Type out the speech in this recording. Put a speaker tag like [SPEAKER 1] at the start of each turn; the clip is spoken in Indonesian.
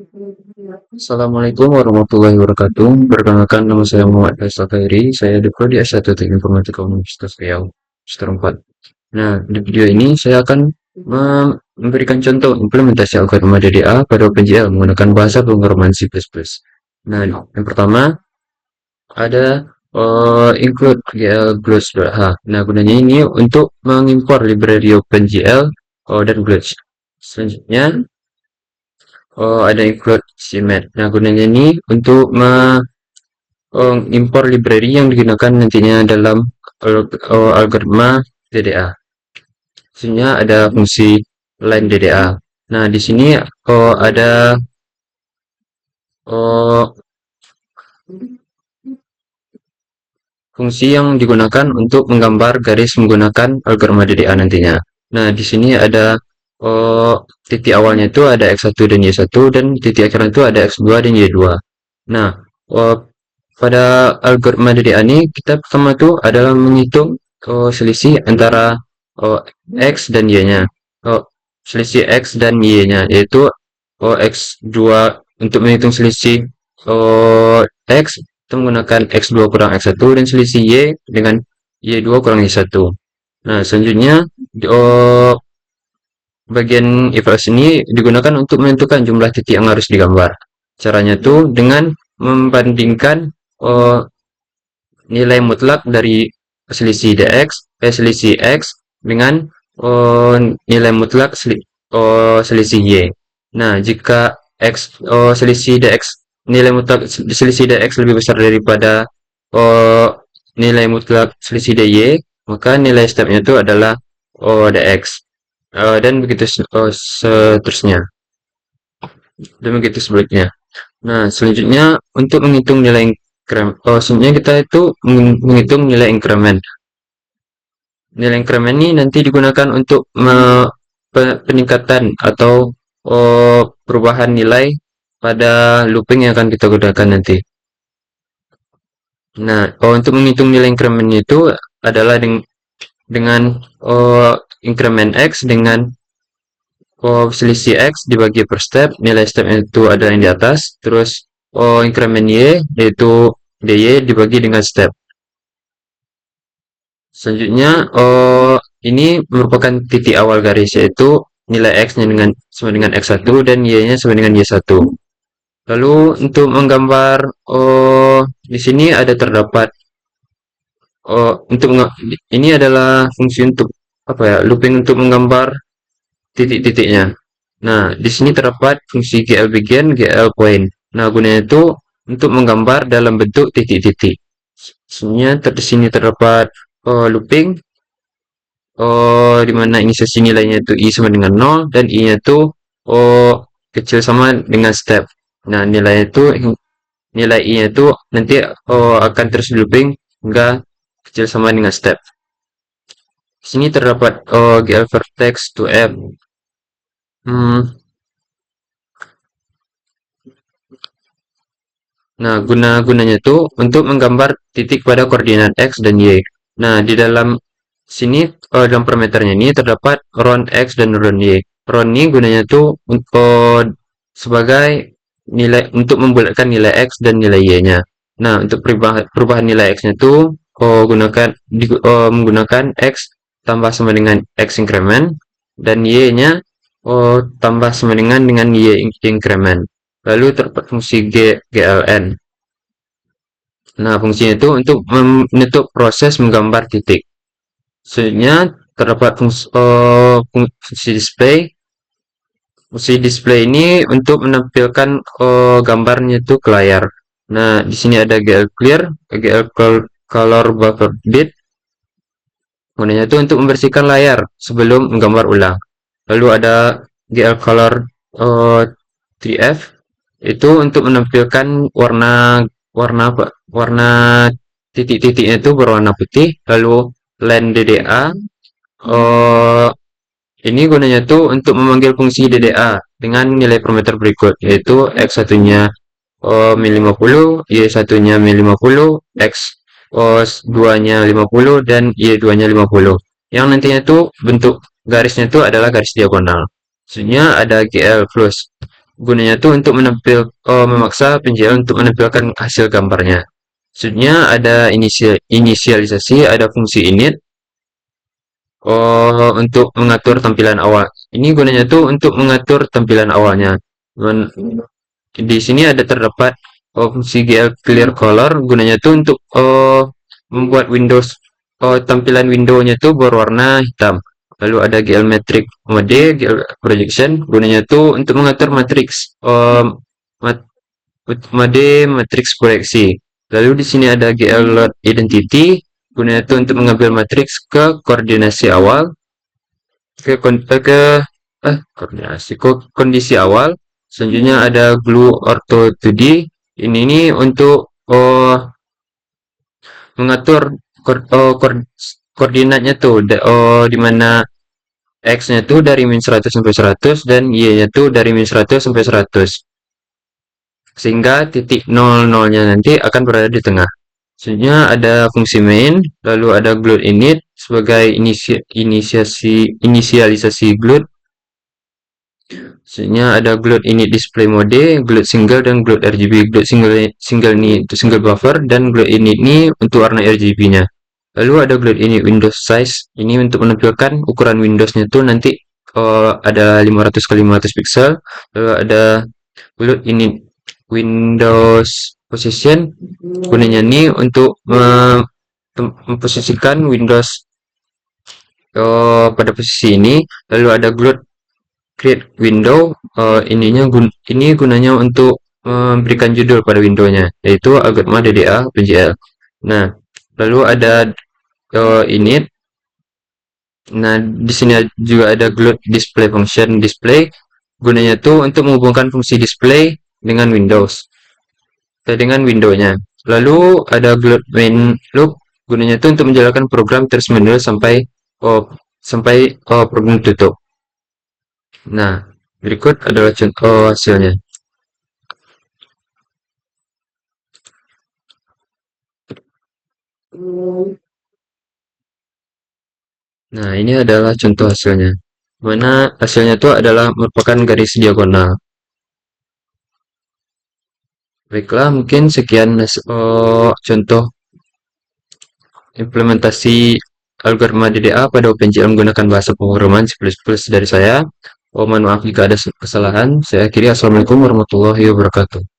[SPEAKER 1] Assalamualaikum warahmatullahi wabarakatuh. Perkenalkan, nama saya Muhammad Faisal Khairi. Saya di Prodi S1 Teknik Informatika Universitas Riau, semester 4. Nah, di video ini saya akan memberikan contoh implementasi algoritma DDA pada OpenGL menggunakan bahasa pemrograman C++. Nah, yang pertama ada include GL Glutch.h. Nah, gunanya ini untuk mengimpor library OpenGL dan Glutch. Selanjutnya ada include CMAT. Nah, gunanya ini untuk mengimpor library yang digunakan nantinya dalam algoritma DDA. Maksudnya ada fungsi line DDA. Nah, di sini ada uh, fungsi yang digunakan untuk menggambar garis menggunakan algoritma DDA nantinya. Nah, di sini ada titik awalnya itu ada X1 dan Y1 dan titik akhirnya itu ada X2 dan Y2. Nah, uh, pada algoritma DDA ini kita pertama itu adalah menghitung selisih antara uh, X dan Y-nya. Selisih X dan Y-nya yaitu X2 untuk menghitung selisih X kita menggunakan X2 kurang X1 dan selisih Y dengan Y2 kurang Y1. Nah, selanjutnya bagian evaluasi ini digunakan untuk menentukan jumlah titik yang harus digambar. Caranya tuh dengan membandingkan nilai mutlak dari selisih X dengan nilai mutlak selisih Y. Nah, jika selisih dx nilai mutlak selisih dx lebih besar daripada uh, nilai mutlak selisih dy, maka nilai stepnya itu adalah dx. Dan begitu seterusnya. Dan begitu sebaliknya. Nah, selanjutnya untuk menghitung nilai increment, selanjutnya kita itu menghitung nilai increment. Nilai increment ini nanti digunakan untuk peningkatan atau perubahan nilai pada looping yang akan kita gunakan nanti. Nah, untuk menghitung nilai increment itu adalah dengan increment X dengan selisih X dibagi per step, nilai step itu ada yang di atas, terus increment Y yaitu dy dibagi dengan step. Selanjutnya ini merupakan titik awal garis yaitu nilai X-nya sama dengan X1 dan Y-nya sama dengan Y1. Lalu untuk menggambar di sini ada terdapat untuk ini adalah fungsi untuk apa ya, looping untuk menggambar titik-titiknya. Nah, di sini terdapat fungsi GL begin, GL point. Nah, gunanya itu untuk menggambar dalam bentuk titik-titik. Sebenarnya di sini terdapat looping, di mana inisiasi nilainya itu I sama dengan 0 dan I-nya itu kecil sama dengan step. Nah, nilai I-nya itu nanti akan terus looping hingga kecil sama dengan step. Di sini terdapat GL vertex to M. Nah, gunanya itu untuk menggambar titik pada koordinat X dan Y. Nah, di dalam sini, dalam parameternya ini terdapat round X dan round Y. Round ini gunanya itu sebagai nilai untuk membulatkan nilai X dan nilai Y-nya. Nah, untuk perubahan nilai X-nya itu menggunakan X tambah sama dengan X increment dan Y-nya tambah sama dengan Y increment. Lalu terdapat fungsi gln. Nah, fungsinya itu untuk menutup proses menggambar titik. Selanjutnya terdapat fungsi display. Fungsi display ini untuk menampilkan gambarnya itu ke layar. Nah, di sini ada GL clear, GL color buffer bit. Gunanya itu untuk membersihkan layar sebelum menggambar ulang. Lalu ada GL color 3F itu untuk menampilkan warna titik-titiknya itu berwarna putih. Lalu line DDA ini gunanya tuh untuk memanggil fungsi DDA dengan nilai parameter berikut yaitu X1-nya min50, Y1-nya min50, X2-nya 50 dan Y2-nya 50. Yang nantinya tuh bentuk garisnya itu adalah garis diagonal. Maksudnya ada GL plus. gunanya tuh untuk memaksa penjual untuk menampilkan hasil gambarnya. Maksudnya ada inisialisasi, ada fungsi init untuk mengatur tampilan awal. Ini gunanya tuh untuk mengatur tampilan awalnya. Men- di sini ada terdapat fungsi GL Clear Color, gunanya tuh untuk membuat tampilan Windows-nya tuh berwarna hitam. Lalu ada GL Matrix Mode, GL Projection, gunanya tuh untuk mengatur matriks mode matriks proyeksi. Lalu di sini ada GL Load Identity, gunanya itu untuk mengambil matriks ke koordinasi awal, ke kon- eh, ke koordinasi ke kondisi awal. Selanjutnya ada Glue Ortho 2D. Ini untuk mengatur koordinatnya tuh, di mana X-nya tuh dari min 100 sampai 100 dan Y-nya tuh dari min 100 sampai 100. Sehingga titik 00-nya nanti akan berada di tengah. Selanjutnya ada fungsi main, lalu ada gloat init sebagai inisialisasi gloat. Selanjutnya ada gloat init display mode, gloat single dan gloat RGB. Gloat single ini untuk single buffer dan gloat init ini untuk warna RGB-nya. Lalu ada gloat init Windows size, ini untuk menampilkan ukuran Windows-nya tuh nanti ada 500 kali 500 pixel. Lalu ada gloat init Windows position, gunanya ini untuk memposisikan Windows pada posisi ini. Lalu ada gloat create window, ini gunanya untuk memberikan judul pada windownya, yaitu algoritma DDA PGL. Nah, lalu ada init. Nah, di sini juga ada gloat display function display, gunanya tuh untuk menghubungkan fungsi display dengan Windows, dengan windownya. Lalu ada gloat main loop, gunanya itu untuk menjalankan program terus menerus oh, sampai program tutup. Nah, berikut adalah contoh hasilnya. Nah, ini adalah contoh hasilnya. Mana hasilnya itu adalah merupakan garis diagonal. Baiklah, mungkin sekian contoh implementasi algoritma DDA pada OpenGL menggunakan bahasa pemrograman C++ dari saya. Mohon maaf jika ada kesalahan. Saya akhiri. Assalamualaikum warahmatullahi wabarakatuh.